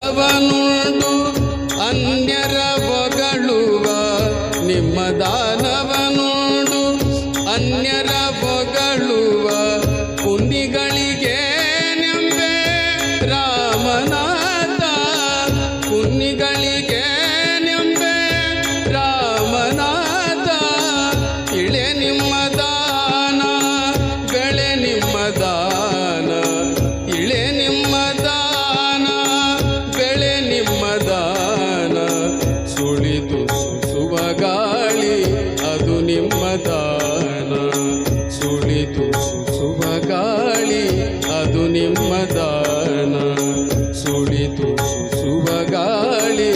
ಅವನುಂಡು ಅನ್ಯರ ಹೊಗಳುವ ನಿಮ್ಮ ದಾನವನುಂಡು ಅನ್ಯರ ಹೊಗಳುವ ಪುಣ್ಯಗಳಿಗೆ ನೆಂಬೆ ರಾಮನಾಥ ಪುಣ್ಯಗಳಿಗೆ ನೆಂಬೆ ರಾಮನಾಥ ಇಳೆ ನಿಮ್ಮ ದಾನ ಬೆಳೆ ನಿಮ್ಮ ದಾನ ಇಳೆ ನಿಮ್ಮ ದಾನ ಬೆಳೆ ನಿಮ್ಮ ದಾನ ಸುಳಿದು ಸುಸುವ ಗಾಳಿ ಅದು ನಿಮ್ಮ ದಾನ ಸುಳಿದು ಸುಸುವ ಗಾಳಿ ಅದು ನಿಮ್ಮ ದಾನ ಸುಳಿದು ಸುಸುವ ಗಾಳಿ